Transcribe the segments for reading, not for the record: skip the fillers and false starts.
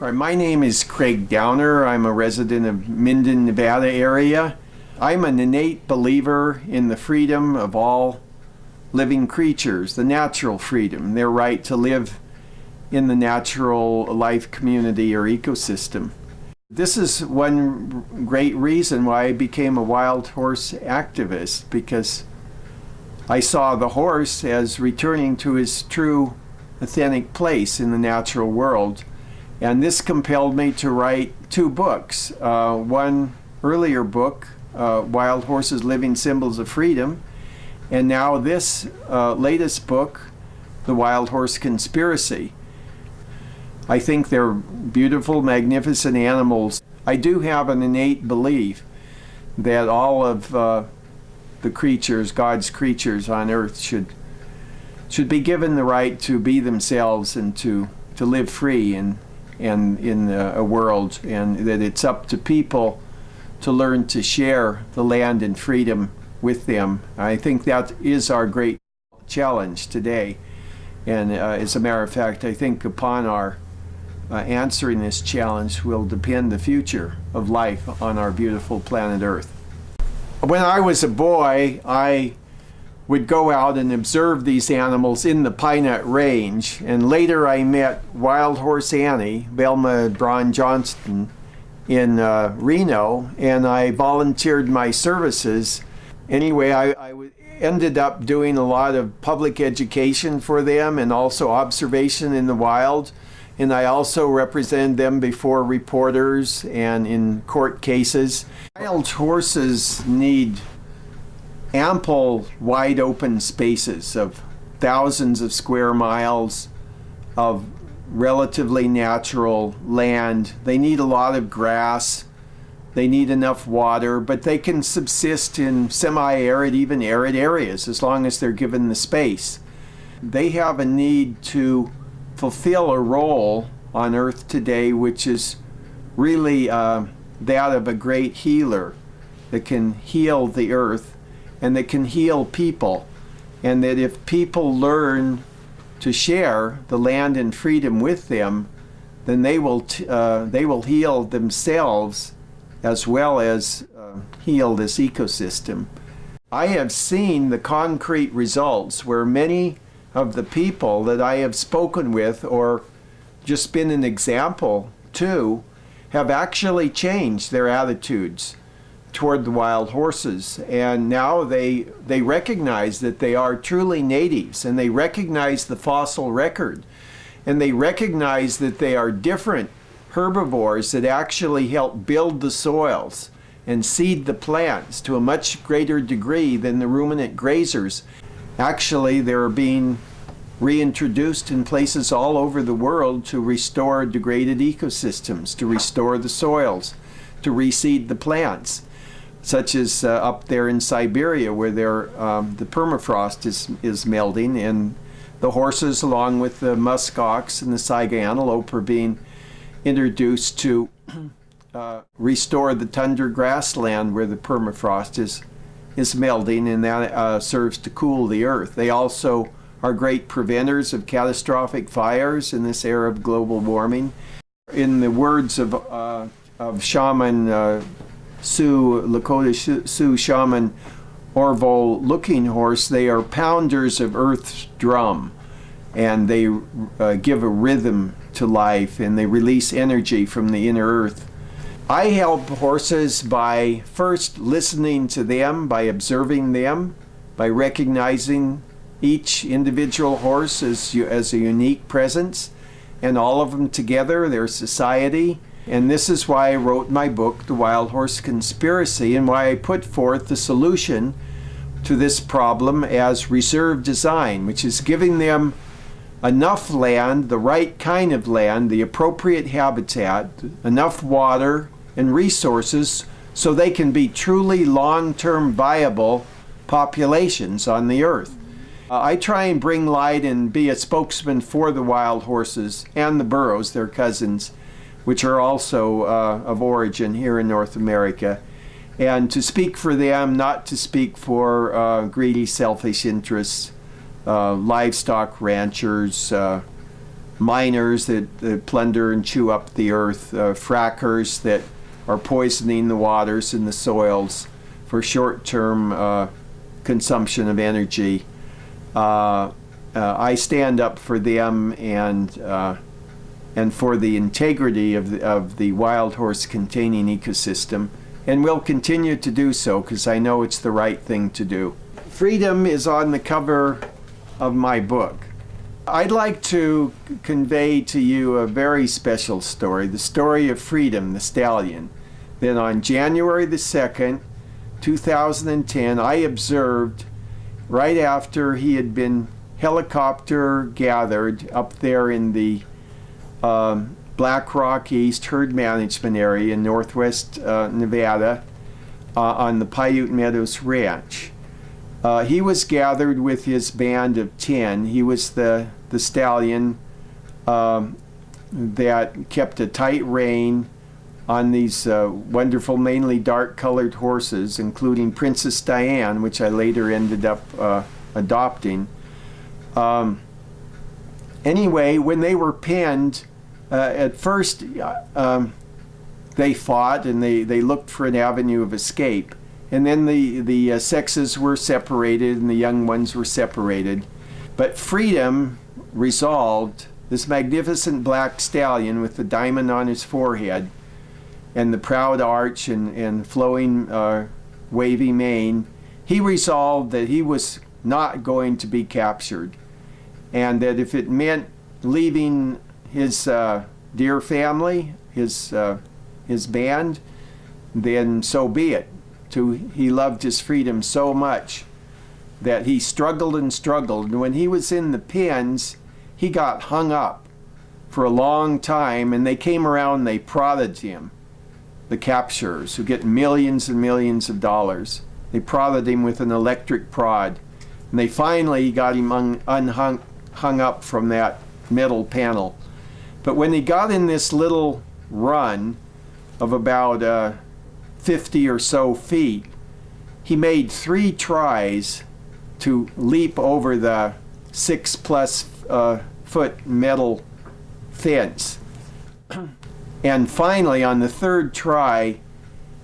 All right, my name is Craig Downer. I'm a resident of Minden, Nevada area. I'm an innate believer in the freedom of all living creatures, the natural freedom, their right to live in the natural life community or ecosystem. This is one great reason why I became a wild horse activist, because I saw the horse as returning to his true, authentic place in the natural world. And this compelled me to write two books. One earlier book, Wild Horses Living Symbols of Freedom, and now this latest book, The Wild Horse Conspiracy. I think they're beautiful, magnificent animals. I do have an innate belief that all of the creatures, God's creatures on earth, should be given the right to be themselves and to live free and in a world, and that it's up to people to learn to share the land and freedom with them. I think that is our great challenge today. And as a matter of fact, I think upon our answering this challenge will depend the future of life on our beautiful planet Earth. When I was a boy, I would go out and observe these animals in the Pine Nut Range, and later I met Wild Horse Annie, Velma Braun Johnston, in Reno, and I volunteered my services. Anyway, I ended up doing a lot of public education for them and also observation in the wild, and I also represented them before reporters and in court cases. Wild horses need ample, wide open spaces of thousands of square miles of relatively natural land. They need a lot of grass. They need enough water, but they can subsist in semi-arid, even arid areas as long as they're given the space. They have a need to fulfill a role on Earth today, which is really that of a great healer that can heal the Earth and that can heal people, and that if people learn to share the land and freedom with them, then they will heal themselves as well as heal this ecosystem. I have seen the concrete results where many of the people that I have spoken with or just been an example to have actually changed their attitudes toward the wild horses, and now they recognize that they are truly natives, and they recognize the fossil record, and they recognize that they are different herbivores that actually help build the soils and seed the plants to a much greater degree than the ruminant grazers. Actually, they're being reintroduced in places all over the world to restore degraded ecosystems, to restore the soils, to reseed the plants, such as up there in Siberia, where the permafrost is melting, and the horses, along with the muskox and the saiga antelope, are being introduced to restore the tundra grassland where the permafrost is melting, and that serves to cool the earth. They also are great preventers of catastrophic fires in this era of global warming. In the words of shaman Lakota Sioux shaman Orville Looking Horse, they are pounders of Earth's drum, and they give a rhythm to life, and they release energy from the inner earth. I help horses by first listening to them, by observing them, by recognizing each individual horse as a unique presence, and all of them together, their society. And this is why I wrote my book, The Wild Horse Conspiracy, and why I put forth the solution to this problem as reserve design, which is giving them enough land, the right kind of land, the appropriate habitat, enough water and resources so they can be truly long-term viable populations on the earth. I try and bring light and be a spokesman for the wild horses and the burros, their cousins, which are also of origin here in North America, and to speak for them, not to speak for greedy, selfish interests, livestock ranchers, miners that plunder and chew up the earth, frackers that are poisoning the waters and the soils for short-term consumption of energy. I stand up for them and for the integrity of the wild horse containing ecosystem, and will continue to do so because I know it's the right thing to do. Freedom is on the cover of my book. I'd like to convey to you a very special story, the story of Freedom, the stallion. Then on January the 2nd, 2010, I observed right after he had been helicopter gathered up there in the Black Rock East herd management area in northwest Nevada on the Paiute Meadows Ranch. He was gathered with his band of 10. He was the stallion that kept a tight rein on these wonderful, mainly dark-colored horses, including Princess Diane, which I later ended up adopting. Anyway, when they were penned, at first they fought and they looked for an avenue of escape. And then the sexes were separated and the young ones were separated. But Freedom resolved, this magnificent black stallion with the diamond on his forehead and the proud arch and flowing wavy mane, he resolved that he was not going to be captured, and that if it meant leaving his dear family, his band, then so be it. He loved his freedom so much that he struggled and struggled, and when he was in the pens, he got hung up for a long time, and they came around and they prodded him, the capturers who get millions and millions of dollars. They prodded him with an electric prod, and they finally got him hung up from that metal panel. But when he got in this little run of about 50 or so feet, he made 3 tries to leap over the 6+ foot metal fence. And finally, on the 3rd try,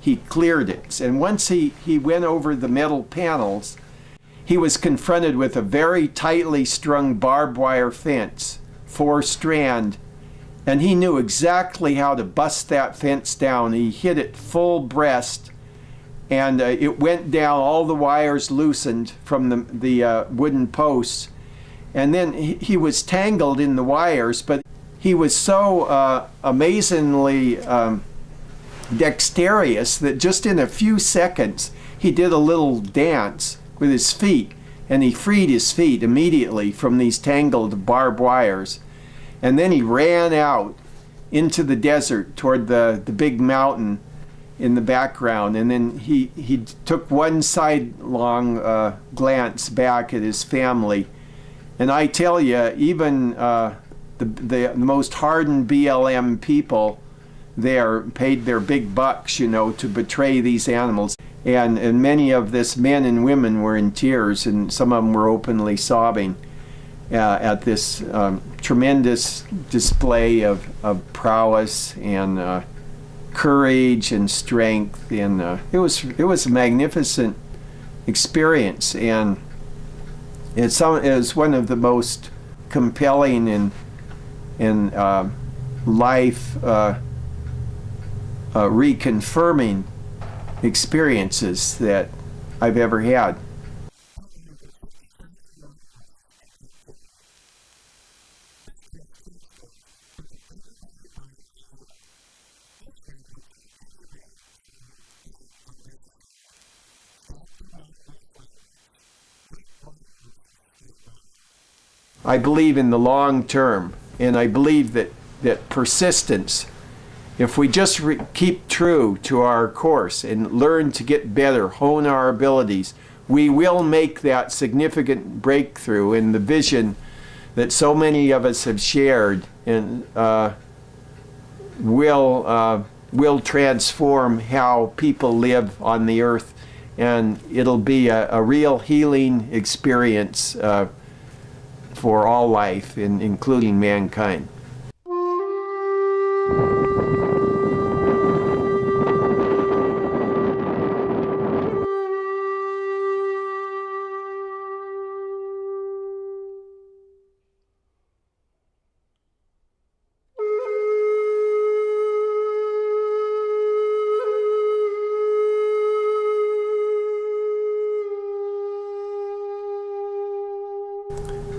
he cleared it. And once he went over the metal panels, he was confronted with a very tightly strung barbed wire fence, 4-strand, and he knew exactly how to bust that fence down. He hit it full breast, and it went down, all the wires loosened from the wooden posts, and then he was tangled in the wires, but he was so amazingly dexterous that just in a few seconds he did a little dance with his feet, and he freed his feet immediately from these tangled barbed wires. And then he ran out into the desert toward the big mountain in the background, and then he took one sidelong glance back at his family. And I tell you, even the most hardened BLM people there paid their big bucks, you know, to betray these animals. And many of this men and women were in tears, and some of them were openly sobbing at this tremendous display of prowess and courage and strength. And it was a magnificent experience, and it was one of the most compelling and life reconfirming experiences that I've ever had. I believe in the long term, and I believe that persistence, if we just keep true to our course and learn to get better, hone our abilities, we will make that significant breakthrough in the vision that so many of us have shared, and will transform how people live on the earth, and it'll be a real healing experience for all life, including mankind.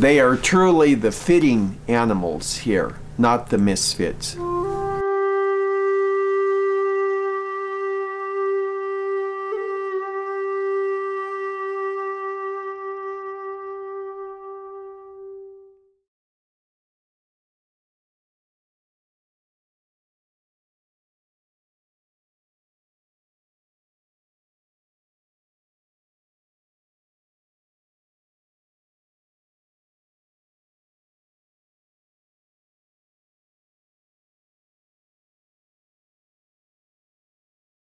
They are truly the fitting animals here, not the misfits.